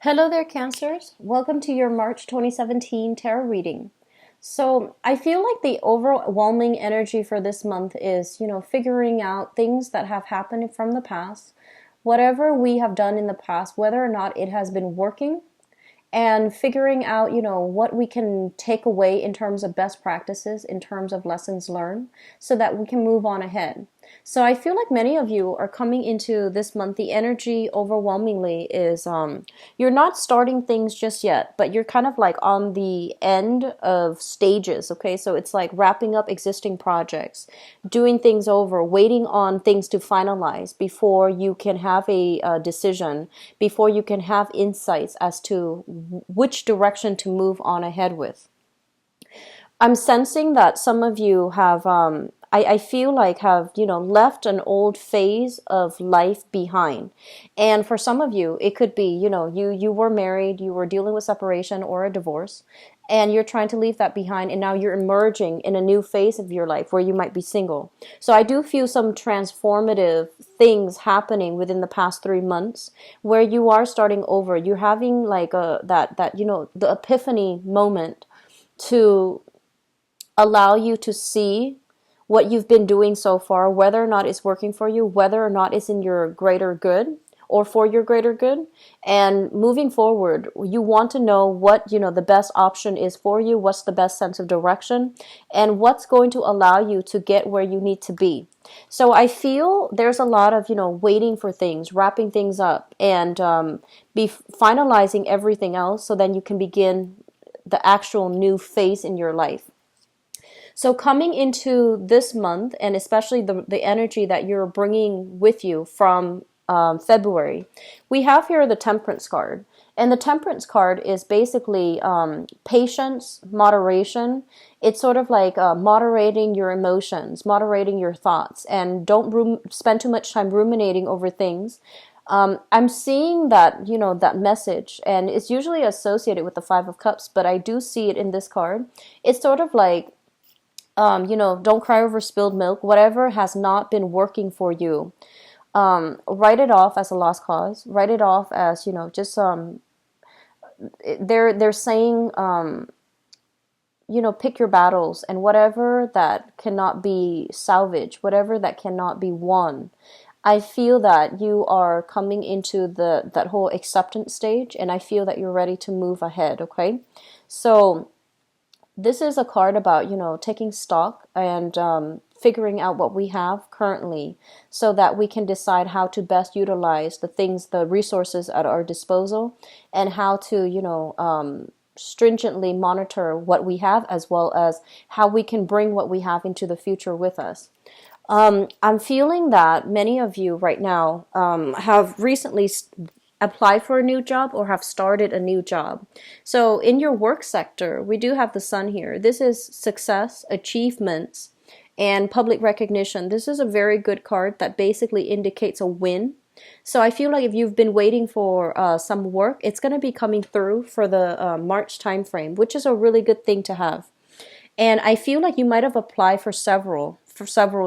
Hello there, Cancers. Welcome to your March 2017 tarot reading. So, I feel like the overwhelming energy for this month is, figuring out things that have happened from the past, whatever we have done in the past, whether or not it has been working, and figuring out, what we can take away in terms of best practices, in terms of lessons learned, so that we can move on ahead. So I feel like many of you are coming into this month. The energy overwhelmingly is you're not starting things just yet, but you're kind of like on the end of stages. Okay, so it's like wrapping up existing projects, doing things over, waiting on things to finalize before you can have a decision, before you can have insights as to which direction to move on ahead with. I'm sensing that some of you have, I feel like have, left an old phase of life behind. And for some of you, it could be, you were married, you were dealing with separation or a divorce, and you're trying to leave that behind, and now you're emerging in a new phase of your life where you might be single. So I do feel some transformative things happening within the past 3 months where you are starting over. You're having like the epiphany moment to allow you to see what you've been doing so far, whether or not it's working for you, whether or not it's in your greater good or for your greater good. And moving forward, you want to know what, the best option is for you, what's the best sense of direction, and what's going to allow you to get where you need to be. So I feel there's a lot of, waiting for things, wrapping things up, and be finalizing everything else so then you can begin the actual new phase in your life. So coming into this month, and especially the energy that you're bringing with you from February, we have here the Temperance card. And the Temperance card is basically patience, moderation. It's sort of like moderating your emotions, moderating your thoughts, and don't spend too much time ruminating over things. I'm seeing that, that message, and it's usually associated with the Five of Cups, but I do see it in this card. It's sort of like, don't cry over spilled milk. Whatever has not been working for you, write it off as a lost cause. Write it off as, just they're saying, pick your battles, and whatever that cannot be salvaged, whatever that cannot be won. I feel that you are coming into that whole acceptance stage, and I feel that you're ready to move ahead. Okay, so this is a card about, taking stock and figuring out what we have currently so that we can decide how to best utilize the resources at our disposal, and how to, stringently monitor what we have, as well as how we can bring what we have into the future with us. I'm feeling that many of you right now have recently applied for a new job or have started a new job. So in your work sector, we do have the sun here. This is success, achievements, and public recognition. This is a very good card that basically indicates a win. So I feel like if you've been waiting for some work, it's going to be coming through for the March timeframe, which is a really good thing to have. And I feel like you might have applied for several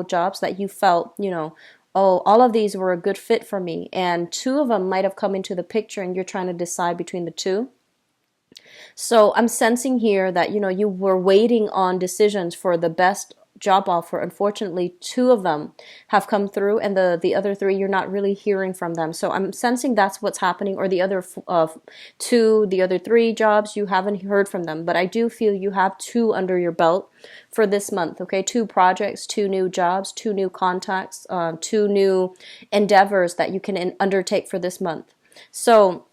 jobs that you felt, oh, all of these were a good fit for me, and two of them might have come into the picture and you're trying to decide between the two. So I'm sensing here that, you were waiting on decisions for the best job offer. Unfortunately, two of them have come through, and the other three, you're not really hearing from them. So I'm sensing that's what's happening, or the other the other three jobs, you haven't heard from them. But I do feel you have two under your belt for this month, okay? Two projects, two new jobs, two new contacts, two new endeavors that you can undertake for this month. So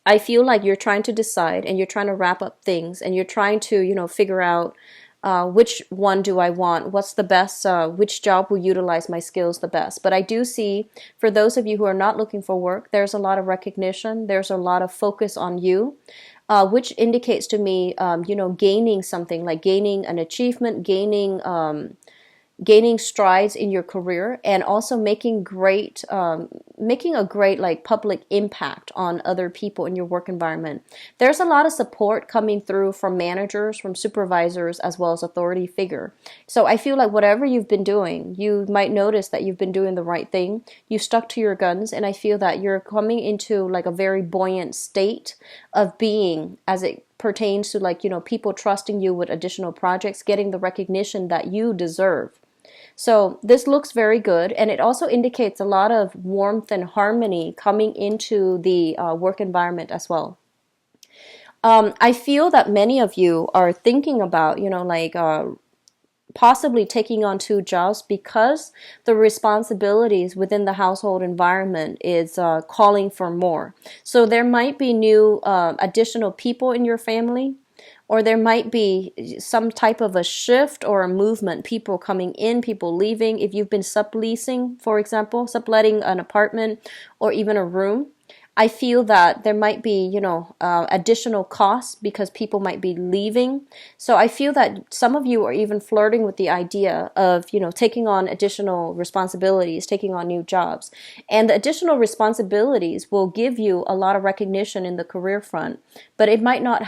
I feel like you're trying to decide, and you're trying to wrap up things, and you're trying to, figure out which one do I want? What's the best? Which job will utilize my skills the best? But I do see, for those of you who are not looking for work, there's a lot of recognition. There's a lot of focus on you, which indicates to me, gaining something, like gaining an achievement, gaining, gaining strides in your career, and also making a great like public impact on other people in your work environment. There's a lot of support coming through from managers, from supervisors, as well as authority figure. So I feel like whatever you've been doing, you might notice that you've been doing the right thing. You stuck to your guns, and I feel that you're coming into like a very buoyant state of being as it pertains to like, people trusting you with additional projects, getting the recognition that you deserve. So this looks very good, and it also indicates a lot of warmth and harmony coming into the work environment as well. I feel that many of you are thinking about, possibly taking on two jobs because the responsibilities within the household environment is calling for more. So there might be new additional people in your family, or there might be some type of a shift or a movement, people coming in, people leaving. If you've been subleasing, for example, subletting an apartment or even a room, I feel that there might be, additional costs because people might be leaving. So I feel that some of you are even flirting with the idea of, taking on additional responsibilities, taking on new jobs. And the additional responsibilities will give you a lot of recognition in the career front, but it might not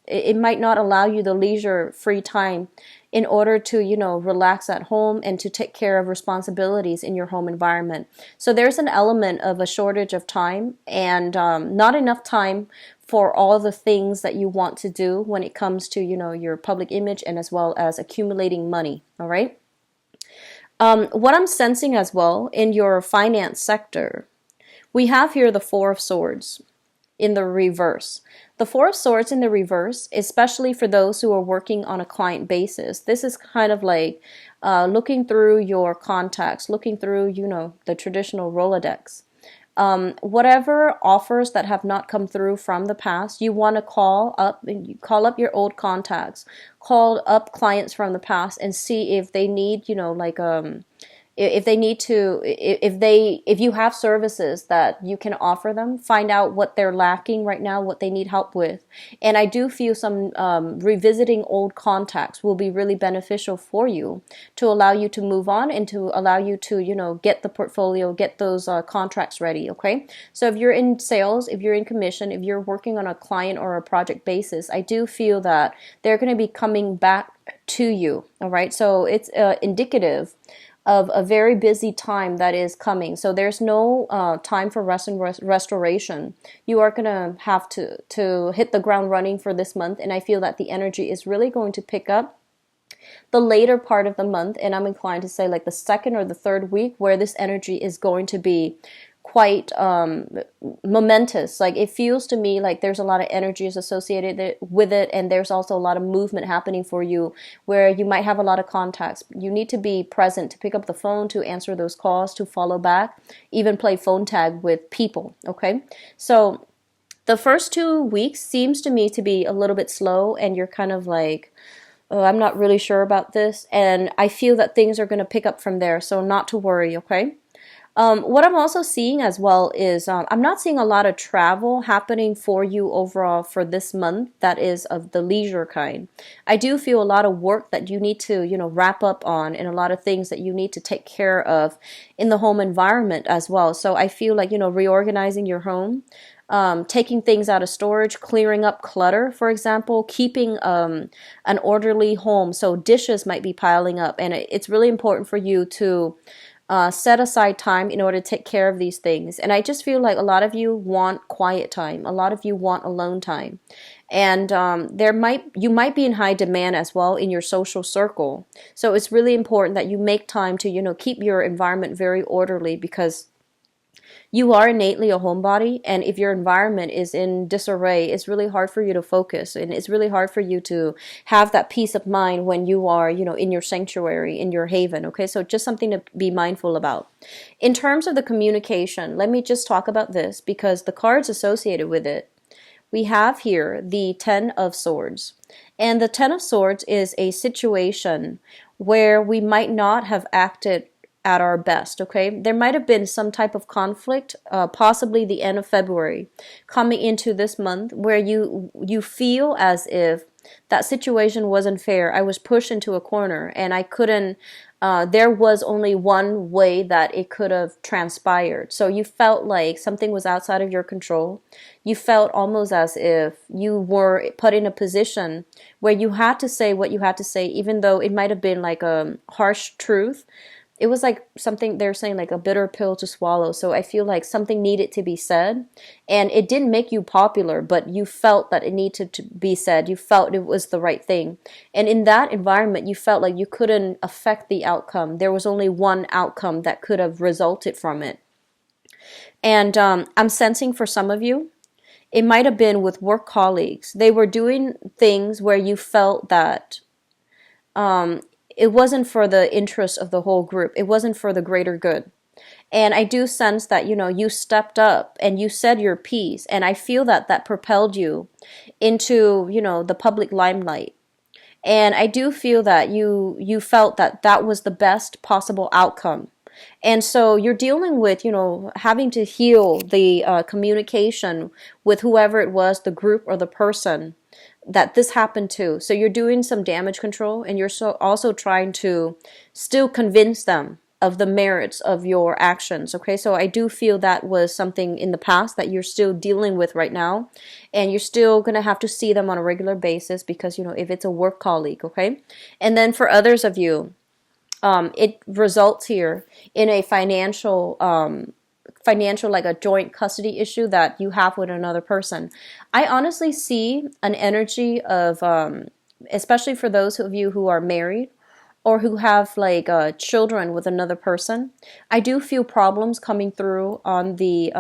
it might not allow you the leisure free time in order to, relax at home and to take care of responsibilities in your home environment. So there's an element of a shortage of time and not enough time for all the things that you want to do when it comes to, your public image and as well as accumulating money. All right. What I'm sensing as well in your finance sector, we have here the Four of Swords in the reverse. The Four of Swords in the reverse, especially for those who are working on a client basis, this is kind of like looking through your contacts, looking through, the traditional Rolodex. Whatever offers that have not come through from the past, you want to call up your old contacts, call up clients from the past and see if they need, if they need to, if you have services that you can offer them, find out what they're lacking right now, what they need help with. And I do feel some revisiting old contacts will be really beneficial for you to allow you to move on and to allow you to, get the portfolio, get those contracts ready. Okay. So if you're in sales, if you're in commission, if you're working on a client or a project basis, I do feel that they're going to be coming back to you. All right. So it's indicative of a very busy time that is coming. So there's no time for rest and restoration. You are going to have to hit the ground running for this month, and I feel that the energy is really going to pick up the later part of the month, and I'm inclined to say like the second or the third week, where this energy is going to be quite momentous. Like it feels to me like there's a lot of energies associated with it, and there's also a lot of movement happening for you where you might have a lot of contacts. You need to be present to pick up the phone, to answer those calls, to follow back, even play phone tag with people. Okay, so the first 2 weeks seems to me to be a little bit slow, and you're kind of like, oh, I'm not really sure about this, and I feel that things are going to pick up from there, so not to worry. Okay. What I'm also seeing as well is I'm not seeing a lot of travel happening for you overall for this month that is of the leisure kind. I do feel a lot of work that you need to, wrap up on, and a lot of things that you need to take care of in the home environment as well. So I feel like, reorganizing your home, taking things out of storage, clearing up clutter, for example, keeping an orderly home. So dishes might be piling up, and it's really important for you to set aside time in order to take care of these things. And I just feel like a lot of you want quiet time. A lot of you want alone time. And you might be in high demand as well in your social circle. So it's really important that you make time to, keep your environment very orderly, because you are innately a homebody, and if your environment is in disarray, it's really hard for you to focus, and it's really hard for you to have that peace of mind when you are, in your sanctuary, in your haven. Okay, so just something to be mindful about. In terms of the communication, let me just talk about this because the cards associated with it. We have here the Ten of Swords, and the Ten of Swords is a situation where we might not have acted at our best. Okay, there might have been some type of conflict, possibly the end of February, coming into this month, where you feel as if that situation wasn't fair. I was pushed into a corner and I couldn't, there was only one way that it could have transpired. So you felt like something was outside of your control. You felt almost as if you were put in a position where you had to say what you had to say, even though it might have been like a harsh truth. It was like something they're saying, like a bitter pill to swallow. So I feel like something needed to be said, and it didn't make you popular, but you felt that it needed to be said. You felt it was the right thing. And in that environment, you felt like you couldn't affect the outcome. There was only one outcome that could have resulted from it. And I'm sensing for some of you, it might have been with work colleagues. They were doing things where you felt that um, it wasn't for the interest of the whole group. It wasn't for the greater good. And I do sense that, you stepped up and you said your piece. And I feel that that propelled you into, the public limelight. And I do feel that you felt that that was the best possible outcome. And so you're dealing with, having to heal the communication with whoever it was, the group or the person that this happened to. So you're doing some damage control, and you're also trying to still convince them of the merits of your actions. Okay, so I do feel that was something in the past that you're still dealing with right now, and you're still going to have to see them on a regular basis because, if it's a work colleague. Okay, and then for others of you, it results here in a financial, like a joint custody issue that you have with another person. I honestly see an energy of, especially for those of you who are married or who have like children with another person. I do feel problems coming through on the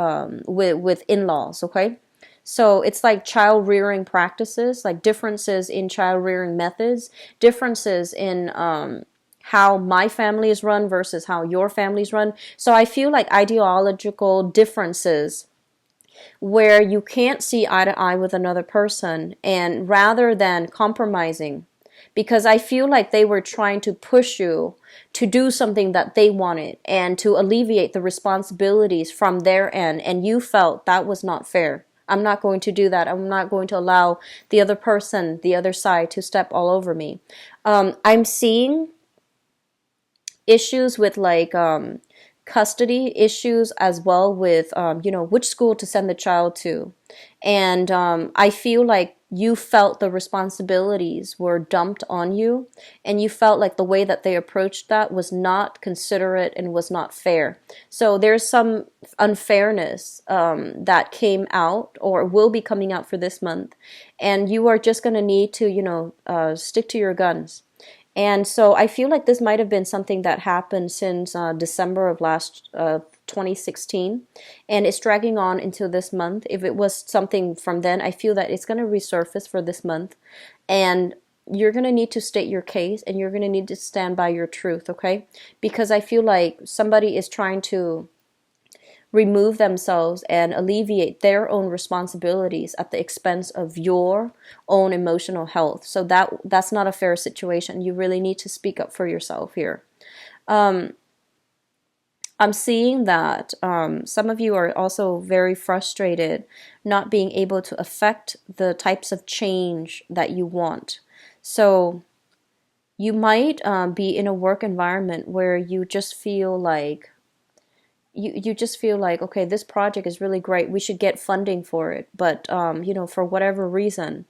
with in-laws. Okay. So it's like child rearing practices, like differences in child rearing methods, differences in how my family is run versus how your family's run. So I feel like ideological differences where you can't see eye to eye with another person, and rather than compromising, because I feel like they were trying to push you to do something that they wanted and to alleviate the responsibilities from their end, and you felt that was not fair. I'm not going to do that. I'm not going to allow the other person, the other side, to step all over me. I'm seeing issues with like custody issues as well with which school to send the child to. And I feel like you felt the responsibilities were dumped on you, and you felt like the way that they approached that was not considerate and was not fair. So there's some unfairness that came out or will be coming out for this month, and you are just going to need to stick to your guns. And so I feel like this might have been something that happened since December of last 2016, and it's dragging on into this month. If it was something from then, I feel that it's going to resurface for this month, and you're going to need to state your case, and you're going to need to stand by your truth, okay? Because I feel like somebody is trying to remove themselves and alleviate their own responsibilities at the expense of your own emotional health. So that's not a fair situation. You really need to speak up for yourself here. I'm seeing that some of you are also very frustrated not being able to affect the types of change that you want. So you might be in a work environment where you just feel like you just feel like, okay, this project is really great. We should get funding for it. But, for whatever reason,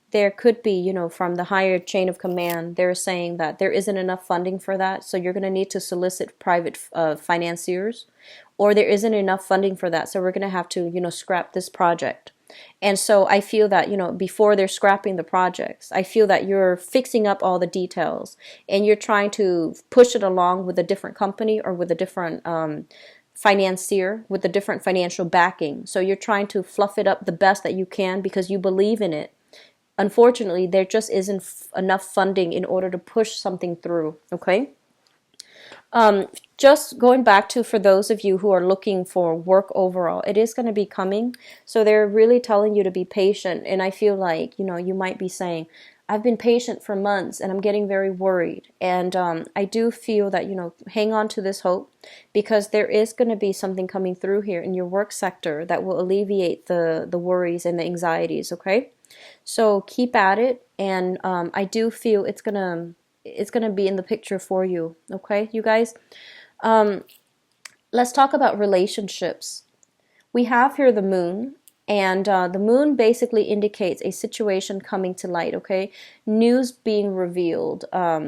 there could be, from the higher chain of command, they're saying that there isn't enough funding for that. So you're going to need to solicit private financiers, or there isn't enough funding for that. So we're going to have to, scrap this project. And so I feel that, before they're scrapping the projects, I feel that you're fixing up all the details and you're trying to push it along with a different company or with a different financier with a different financial backing. So you're trying to fluff it up the best that you can because you believe in it. Unfortunately, there just isn't enough funding in order to push something through, okay? Just going back to, for those of you who are looking for work overall, it is going to be coming. So they're really telling you to be patient. And I feel like, you might be saying, I've been patient for months and I'm getting very worried. And I do feel that, hang on to this hope, because there is going to be something coming through here in your work sector that will alleviate the worries and the anxieties, okay? So keep at it, and I do feel it's gonna be in the picture for you. Okay, you guys. Um, let's talk about relationships. We have here the moon, and the moon basically indicates a situation coming to light, okay? News being revealed,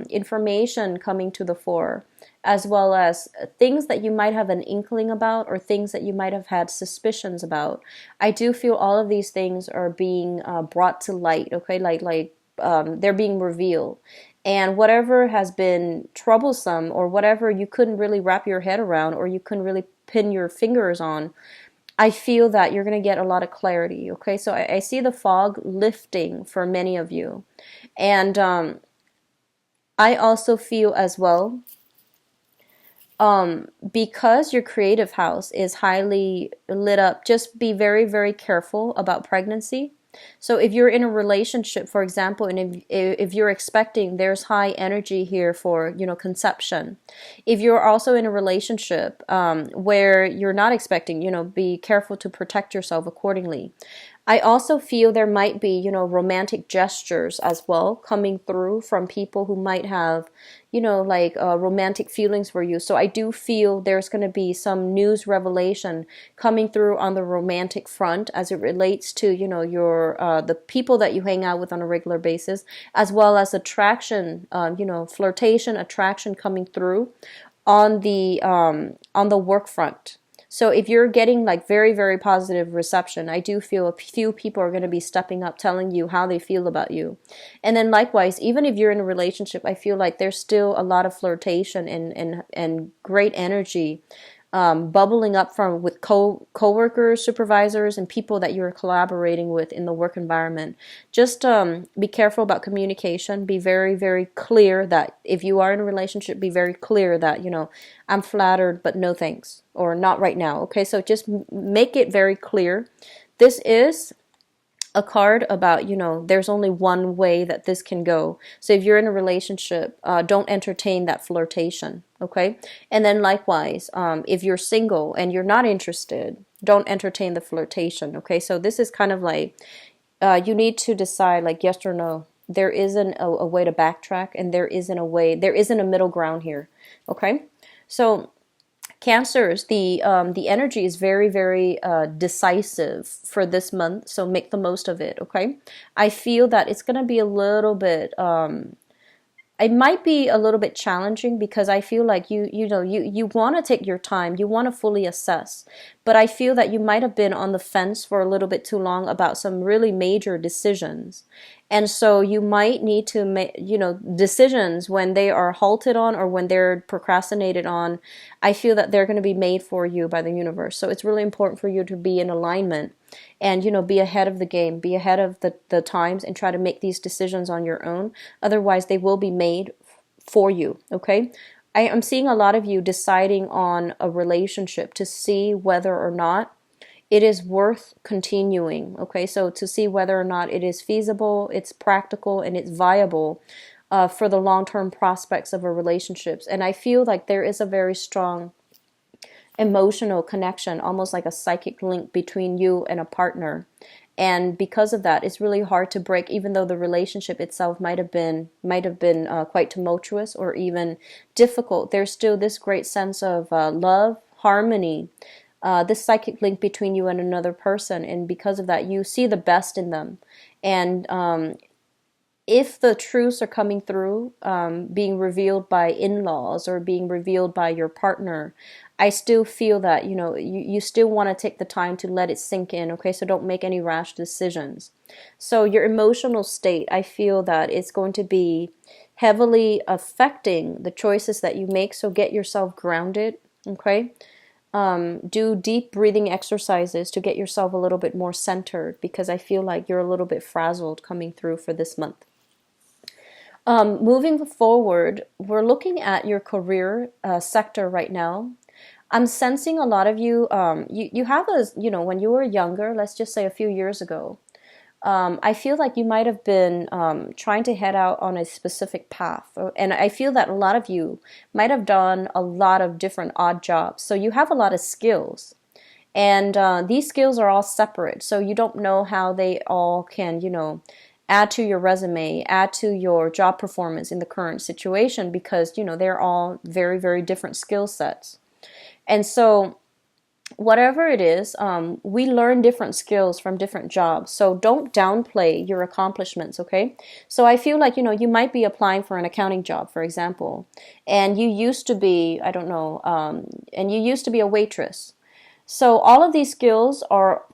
information coming to the fore, as well as things that you might have an inkling about or things that you might have had suspicions about. I do feel all of these things are being brought to light, okay? They're being revealed. And whatever has been troublesome or whatever you couldn't really wrap your head around or you couldn't really pin your fingers on, I feel that you're going to get a lot of clarity. Okay, so I see the fog lifting for many of you. And I also feel as well, because your creative house is highly lit up, just be very, very careful about pregnancy. So if you're in a relationship, for example, and if you're expecting, there's high energy here for, conception. If you're also in a relationship where you're not expecting, be careful to protect yourself accordingly. I also feel there might be, romantic gestures as well coming through from people who might have, romantic feelings for you. So I do feel there's going to be some news revelation coming through on the romantic front as it relates to, your the people that you hang out with on a regular basis, as well as attraction, flirtation, attraction coming through on the work front. So if you're getting like very, very positive reception, I do feel a few people are going to be stepping up, telling you how they feel about you. And then likewise, even if you're in a relationship, I feel like there's still a lot of flirtation and great energy bubbling up from with coworkers, supervisors, and people that you're collaborating with in the work environment. Just be careful about communication. Be very, very clear that if you are in a relationship, be very clear that, I'm flattered, but no thanks, or not right now. Okay, so just make it very clear. This is a card about, there's only one way that this can go. So if you're in a relationship, don't entertain that flirtation, okay? And then likewise, if you're single and you're not interested, don't entertain the flirtation, okay? So this is kind of like, you need to decide like yes or no. There isn't a way to backtrack, and there isn't a middle ground here, okay? So Cancers, the energy is very, very decisive for this month, so make the most of it, okay? I feel that it's going to be a little bit, it might be a little bit challenging because I feel like you want to take your time, you want to fully assess, but I feel that you might have been on the fence for a little bit too long about some really major decisions. And so you might need to make, decisions when they are halted on or when they're procrastinated on. I feel that they're going to be made for you by the universe. So it's really important for you to be in alignment and, be ahead of the game, be ahead of the times, and try to make these decisions on your own. Otherwise, they will be made for you, okay? I am seeing a lot of you deciding on a relationship to see whether or not it is worth continuing, okay? So to see whether or not it is feasible, it's practical, and it's viable for the long-term prospects of a relationship. And I feel like there is a very strong emotional connection, almost like a psychic link between you and a partner. And because of that, it's really hard to break, even though the relationship itself might have been quite tumultuous or even difficult. There's still this great sense of love, harmony, this psychic link between you and another person, and because of that you see the best in them. And if the truths are coming through, being revealed by in-laws or being revealed by your partner, I still feel that you still want to take the time to let it sink in, okay? So don't make any rash decisions. So your emotional state, I feel that it's going to be heavily affecting the choices that you make, so get yourself grounded, okay? Do deep breathing exercises to get yourself a little bit more centered, because I feel like you're a little bit frazzled coming through for this month. Moving forward, we're looking at your career sector right now. I'm sensing a lot of you, you have when you were younger, let's just say a few years ago, I feel like you might have been trying to head out on a specific path. And I feel that a lot of you might have done a lot of different odd jobs. So you have a lot of skills. And these skills are all separate, so you don't know how they all can, add to your resume, add to your job performance in the current situation, because, they're all very, very different skill sets. And so whatever it is, we learn different skills from different jobs. So don't downplay your accomplishments, okay? So I feel like, you might be applying for an accounting job, for example, and you used to be, I don't know, and you used to be a waitress. So all of these skills are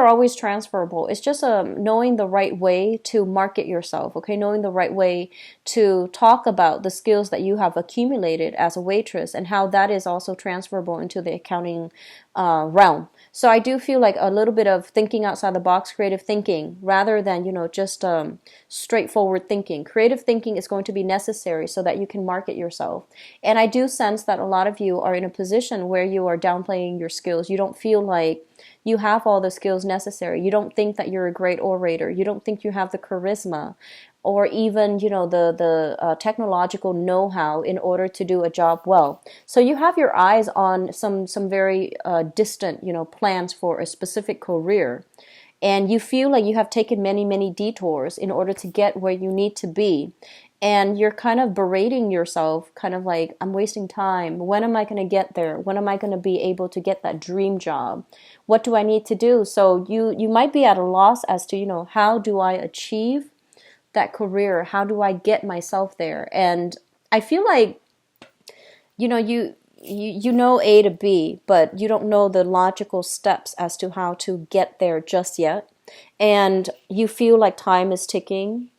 always transferable. It's just knowing the right way to market yourself, okay? Knowing the right way to talk about the skills that you have accumulated as a waitress and how that is also transferable into the accounting realm. So I do feel like a little bit of thinking outside the box, creative thinking, rather than, just straightforward thinking. Creative thinking is going to be necessary so that you can market yourself. And I do sense that a lot of you are in a position where you are downplaying your skills. You don't feel like you have all the skills necessary. You don't think that you're a great orator. You don't think you have the charisma or even, the technological know-how in order to do a job well. So you have your eyes on some very distant, plans for a specific career. And you feel like you have taken many, many detours in order to get where you need to be. And you're kind of berating yourself, kind of like, I'm wasting time. When am I going to get there? When am I going to be able to get that dream job? What do I need to do? So you might be at a loss as to, how do I achieve that career? How do I get myself there? And I feel like, you know A to B, but you don't know the logical steps as to how to get there just yet. And you feel like time is ticking.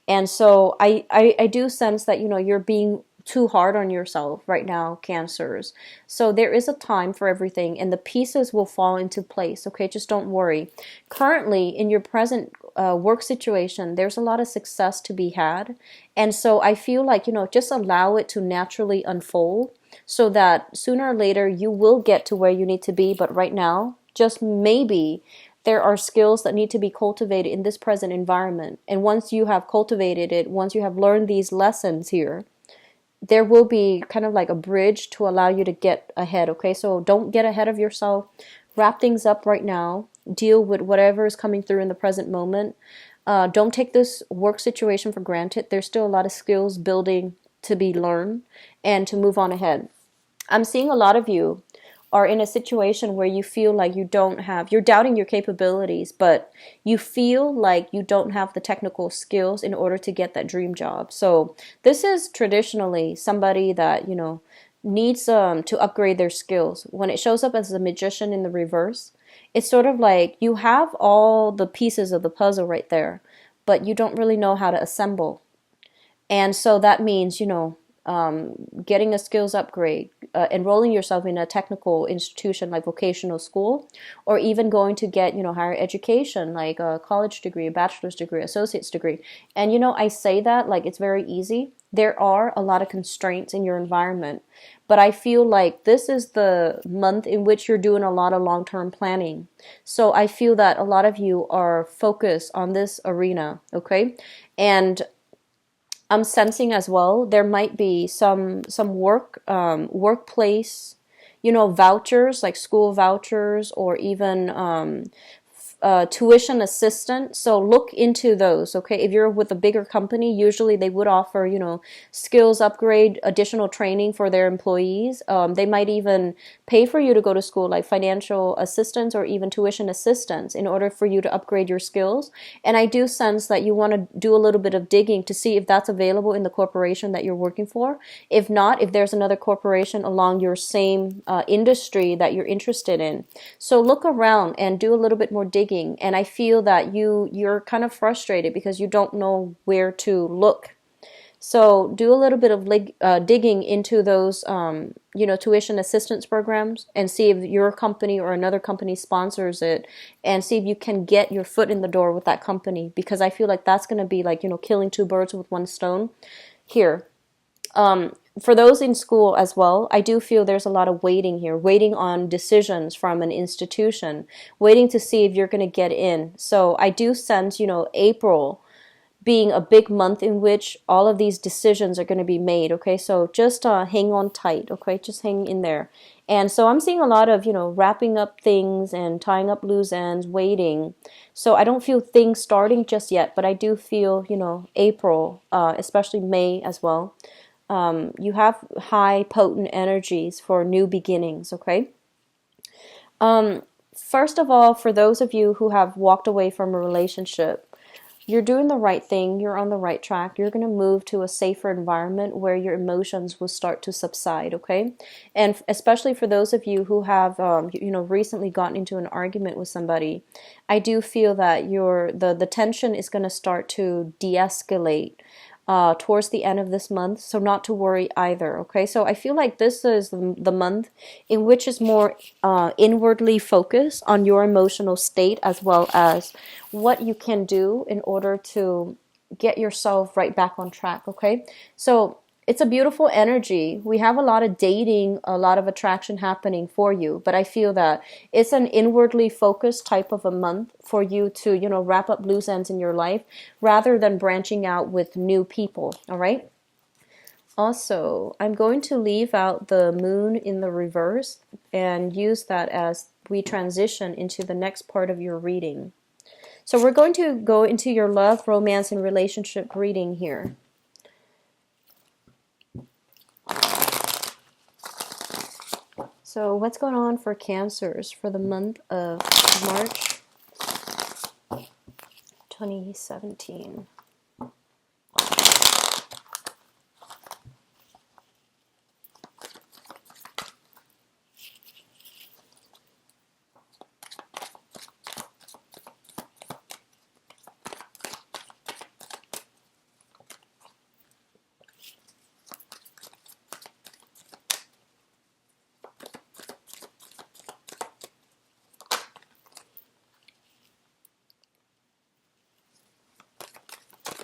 And so I do sense that, you're being too hard on yourself right now, Cancers. So there is a time for everything, and the pieces will fall into place, okay? Just don't worry. Currently, in your present work situation, there's a lot of success to be had. And so I feel like, just allow it to naturally unfold so that sooner or later you will get to where you need to be. But right now, just maybe there are skills that need to be cultivated in this present environment. And once you have cultivated it, once you have learned these lessons here, there will be kind of like a bridge to allow you to get ahead, okay? So don't get ahead of yourself. Wrap things up right now. Deal with whatever is coming through in the present moment. Don't take this work situation for granted. There's still a lot of skills building to be learned and to move on ahead. I'm seeing a lot of you are in a situation where you feel like you're doubting your capabilities, but you feel like you don't have the technical skills in order to get that dream job. So this is traditionally somebody that, needs to upgrade their skills. When it shows up as a magician in the reverse, it's sort of like you have all the pieces of the puzzle right there, but you don't really know how to assemble. And so that means, getting a skills upgrade, enrolling yourself in a technical institution like vocational school, or even going to get, higher education like a college degree, a bachelor's degree, associate's degree. And, I say that like it's very easy. There are a lot of constraints in your environment, but I feel like this is the month in which you're doing a lot of long-term planning. So I feel that a lot of you are focused on this arena, okay? And I'm sensing as well there might be some workplace, vouchers like school vouchers, or even tuition assistance. So look into those, okay? If you're with a bigger company, usually they would offer, skills upgrade, additional training for their employees. They might even pay for you to go to school, like financial assistance or even tuition assistance, in order for you to upgrade your skills. And I do sense that you want to do a little bit of digging to see if that's available in the corporation that you're working for. If not, if there's another corporation along your same industry that you're interested in. So look around and do a little bit more digging. And I feel that you're kind of frustrated because you don't know where to look. So do a little bit of digging into those, tuition assistance programs, and see if your company or another company sponsors it, and see if you can get your foot in the door with that company, because I feel like that's going to be like, killing two birds with one stone here. For those in school as well, I do feel there's a lot of waiting here, waiting on decisions from an institution, waiting to see if you're going to get in. So I do sense, April, being a big month in which all of these decisions are going to be made. Okay, so just hang on tight. Okay, just hang in there. And so I'm seeing a lot of, wrapping up things and tying up loose ends, waiting. So I don't feel things starting just yet, but I do feel, April, especially May as well. You have high potent energies for new beginnings. Okay. First of all, for those of you who have walked away from a relationship, you're doing the right thing. You're on the right track. You're going to move to a safer environment where your emotions will start to subside, okay? And especially for those of you who have, recently gotten into an argument with somebody, I do feel that the tension is going to start to de-escalate towards the end of this month, so not to worry either, okay? So I feel like this is the month in which is more inwardly focused on your emotional state, as well as what you can do in order to get yourself right back on track, okay? So it's a beautiful energy. We have a lot of dating, a lot of attraction happening for you, but I feel that it's an inwardly focused type of a month for you to, wrap up loose ends in your life rather than branching out with new people, all right? Also, I'm going to leave out the moon in the reverse and use that as we transition into the next part of your reading. So we're going to go into your love, romance, and relationship reading here. So what's going on for Cancers for the month of March 2017?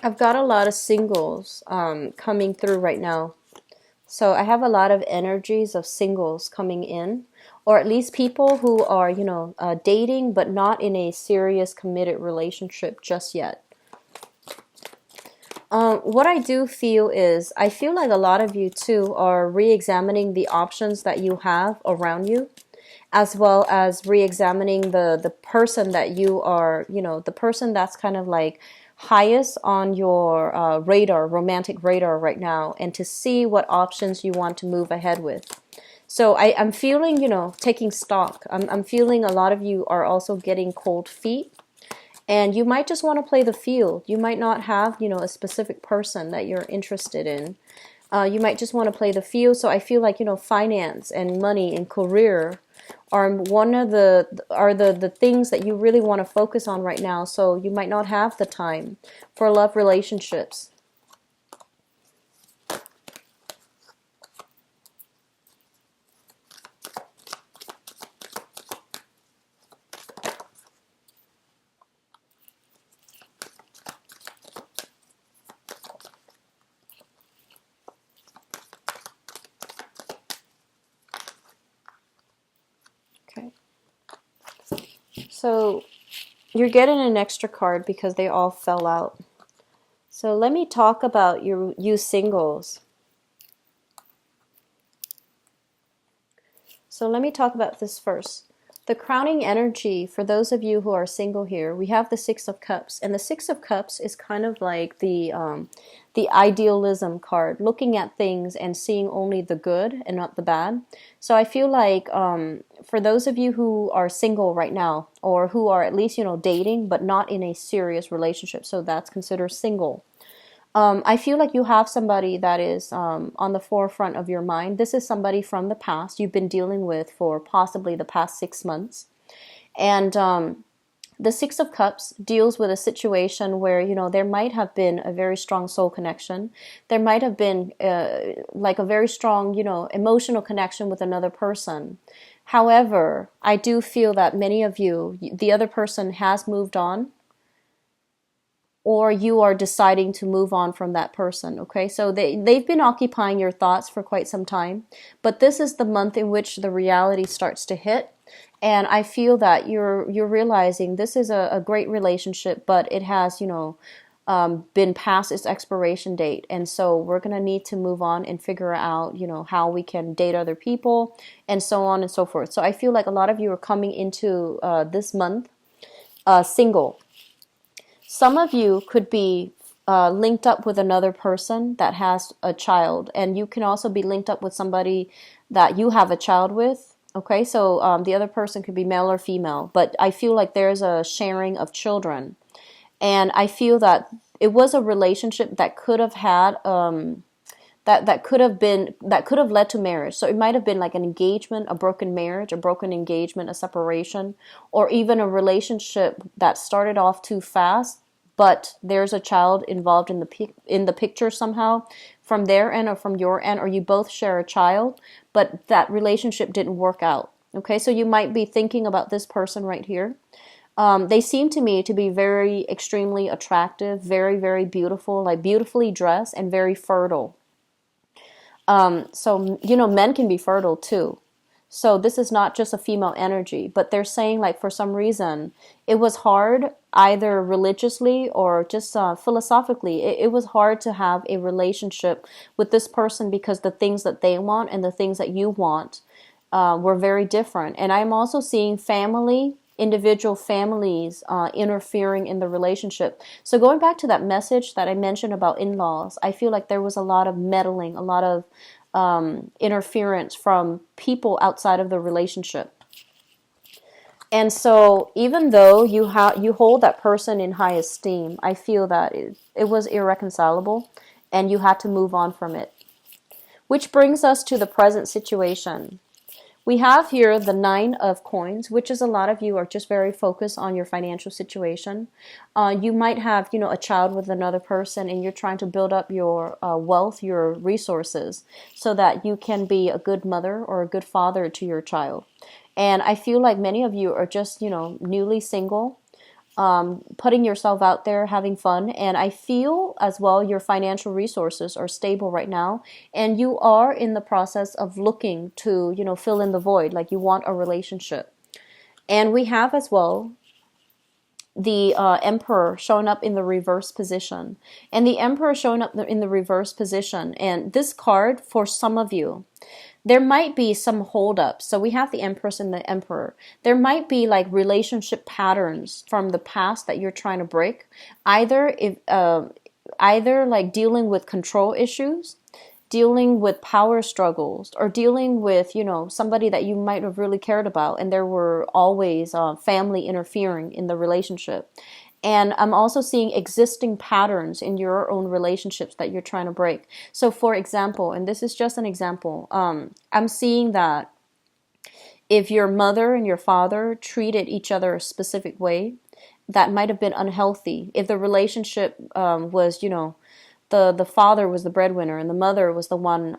I've got a lot of singles coming through right now. So I have a lot of energies of singles coming in, or at least people who are, dating, but not in a serious committed relationship just yet. What I do feel is, I feel like a lot of you too are re-examining the options that you have around you, as well as re-examining the person that you are, the person that's kind of like highest on your radar, romantic radar right now, and to see what options you want to move ahead with. So I'm feeling, taking stock. I'm feeling a lot of you are also getting cold feet, and you might just want to play the field. You might not have, a specific person that you're interested in. You might just want to play the field. So I feel like, finance and money and career are one of the things that you really want to focus on right now. So you might not have the time for love relationships. Okay. So you're getting an extra card because they all fell out. So let me talk about you singles. So let me talk about this first. The crowning energy for those of you who are single here, we have the Six of Cups, and the Six of Cups is kind of like the idealism card, looking at things and seeing only the good and not the bad. So I feel like for those of you who are single right now, or who are at least dating but not in a serious relationship, so that's considered single. I feel like you have somebody that is on the forefront of your mind. This is somebody from the past you've been dealing with for possibly the past 6 months. And the Six of Cups deals with a situation where, there might have been a very strong soul connection. There might have been like a very strong, emotional connection with another person. However, I do feel that many of you, the other person has moved on, or you are deciding to move on from that person, okay? So they've been occupying your thoughts for quite some time, but this is the month in which the reality starts to hit, and I feel that you're realizing this is a great relationship, but it has, been past its expiration date. And so we're going to need to move on and figure out, how we can date other people and so on and so forth. So I feel like a lot of you are coming into this month single. Some of you could be linked up with another person that has a child, and you can also be linked up with somebody that you have a child with. Okay, so the other person could be male or female, but I feel like there's a sharing of children. And I feel that it was a relationship that could have had that could have led to marriage. So it might have been like an engagement, a broken marriage, a broken engagement, a separation, or even a relationship that started off too fast, but there's a child involved in the picture somehow from their end or from your end, or you both share a child, but that relationship didn't work out. Okay, so you might be thinking about this person right here. They seem to me to be very extremely attractive, very, very beautiful, like beautifully dressed and very fertile. So, men can be fertile too. So this is not just a female energy, but they're saying like for some reason it was hard either religiously or just philosophically. It was hard to have a relationship with this person because the things that they want and the things that you want were very different. And I'm also seeing individual families interfering in the relationship. So going back to that message that I mentioned about in-laws, I feel like there was a lot of meddling, a lot of interference from people outside of the relationship. And so even though you hold that person in high esteem, I feel that it was irreconcilable and you had to move on from it. Which brings us to the present situation. We have here the 9 of coins, which is a lot of you are just very focused on your financial situation. You might have, a child with another person and you're trying to build up your wealth, your resources, so that you can be a good mother or a good father to your child. And I feel like many of you are just, newly single, putting yourself out there, having fun. And I feel as well your financial resources are stable right now. And you are in the process of looking to, fill in the void, like you want a relationship. And we have as well the Emperor showing up in the reverse position. And the Emperor showing up in the reverse position. And this card, for some of you, there might be some holdups. So we have the Empress and the Emperor. There might be like relationship patterns from the past that you're trying to break. Either like dealing with control issues, dealing with power struggles, or dealing with, somebody that you might have really cared about and there were always family interfering in the relationship. And I'm also seeing existing patterns in your own relationships that you're trying to break. So for example, and this is just an example, I'm seeing that if your mother and your father treated each other a specific way, that might have been unhealthy. If the relationship was, the father was the breadwinner and the mother was the one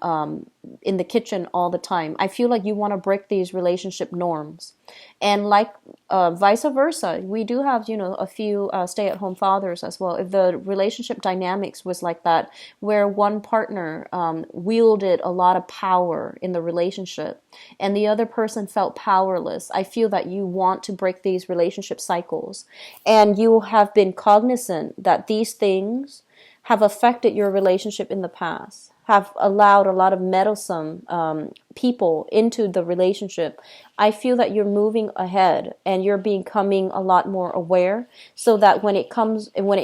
in the kitchen all the time. I feel like you want to break these relationship norms. And like vice versa, we do have, a few stay-at-home fathers as well. If the relationship dynamics was like that, where one partner wielded a lot of power in the relationship and the other person felt powerless, I feel that you want to break these relationship cycles. And you have been cognizant that these things have affected your relationship in the past, have allowed a lot of meddlesome people into the relationship. I feel that you're moving ahead and you're becoming a lot more aware, so that when it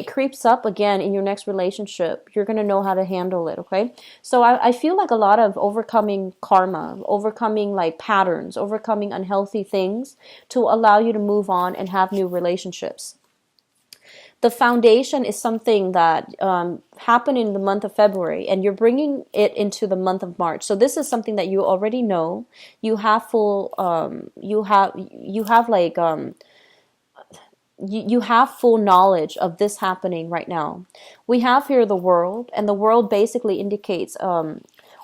creeps up again in your next relationship, you're going to know how to handle it, okay? So I feel like a lot of overcoming karma, overcoming like patterns, overcoming unhealthy things to allow you to move on and have new relationships. The foundation is something that happened in the month of February, and you're bringing it into the month of March. So this is something that you already know. You have full, you have full knowledge of this happening right now. We have here the world, and the world basically indicates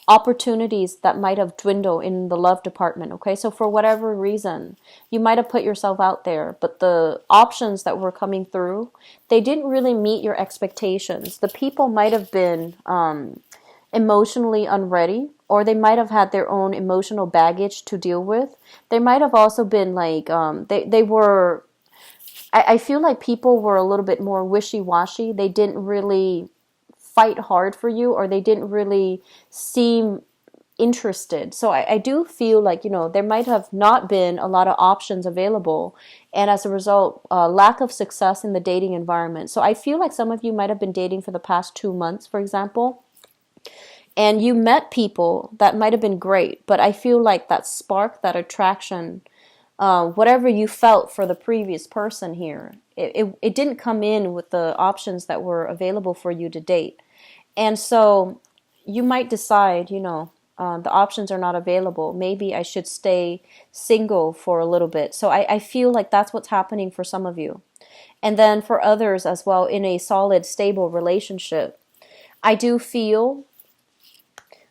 opportunities that might have dwindled in the love department, okay? So for whatever reason, you might have put yourself out there, but the options that were coming through, they didn't really meet your expectations. The people might have been emotionally unready, or they might have had their own emotional baggage to deal with. They might have also been like, they were I feel like people were a little bit more wishy-washy. They didn't really fight hard for you, or they didn't really seem interested. So I do feel like, there might have not been a lot of options available. And as a result, lack of success in the dating environment. So I feel like some of you might have been dating for the past 2 months, for example, and you met people that might have been great. But I feel like that spark, that attraction, whatever you felt for the previous person here, it didn't come in with the options that were available for you to date. And so you might decide, the options are not available. Maybe I should stay single for a little bit. So I feel like that's what's happening for some of you. And then for others as well, in a solid, stable relationship, I do feel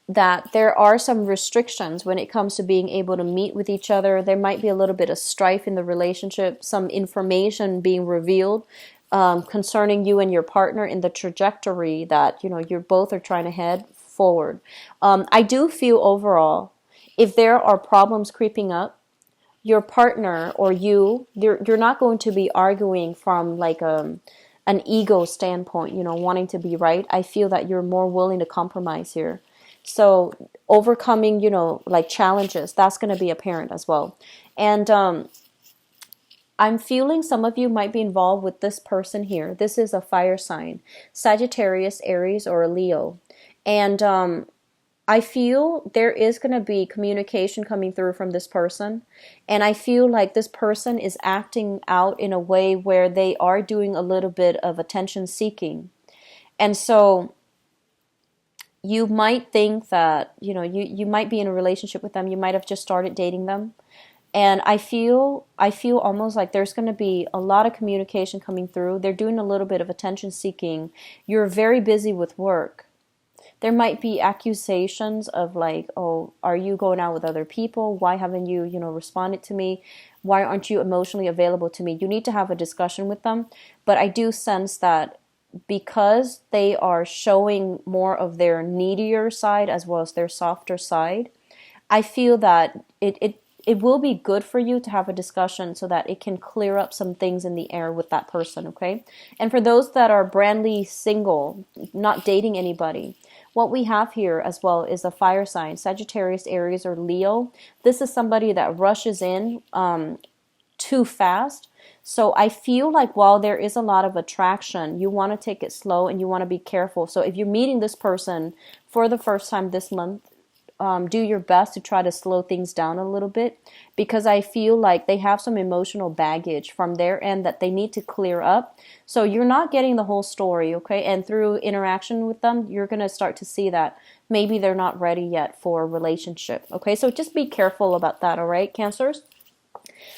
that there are some restrictions when it comes to being able to meet with each other. There might be a little bit of strife in the relationship, some information being revealed concerning you and your partner in the trajectory that, you both are trying to head forward. I do feel overall, if there are problems creeping up, your partner or you're not going to be arguing from like an ego standpoint, wanting to be right. I feel that you're more willing to compromise here. So overcoming, like challenges, that's going to be apparent as well. And I'm feeling some of you might be involved with this person here. This is a fire sign, Sagittarius, Aries, or a Leo. And I feel there is going to be communication coming through from this person. And I feel like this person is acting out in a way where they are doing a little bit of attention seeking. And so you might think that, you might be in a relationship with them. You might have just started dating them. And I feel almost like there's going to be a lot of communication coming through. They're doing a little bit of attention seeking. You're very busy with work. There might be accusations of like, oh, are you going out with other people? Why haven't you, responded to me? Why aren't you emotionally available to me? You need to have a discussion with them. But I do sense that because they are showing more of their needier side as well as their softer side, I feel that it will be good for you to have a discussion so that it can clear up some things in the air with that person, okay? And for those that are brandly single, not dating anybody, what we have here as well is a fire sign, Sagittarius, Aries, or Leo. This is somebody that rushes in too fast. So I feel like while there is a lot of attraction, you want to take it slow and you want to be careful. So if you're meeting this person for the first time this month, do your best to try to slow things down a little bit, because I feel like they have some emotional baggage from their end that they need to clear up. So you're not getting the whole story, okay? And through interaction with them, you're going to start to see that maybe they're not ready yet for a relationship, okay? So just be careful about that, all right, Cancers?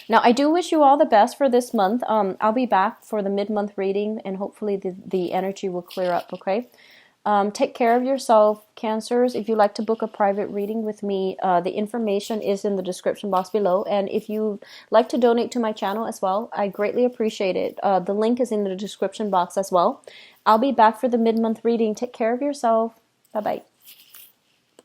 Now, I do wish you all the best for this month. I'll be back for the mid-month reading, and hopefully the energy will clear up, okay? Take care of yourself, Cancers. If you'd like to book a private reading with me, the information is in the description box below. And if you'd like to donate to my channel as well, I greatly appreciate it. The link is in the description box as well. I'll be back for the mid-month reading. Take care of yourself. Bye-bye.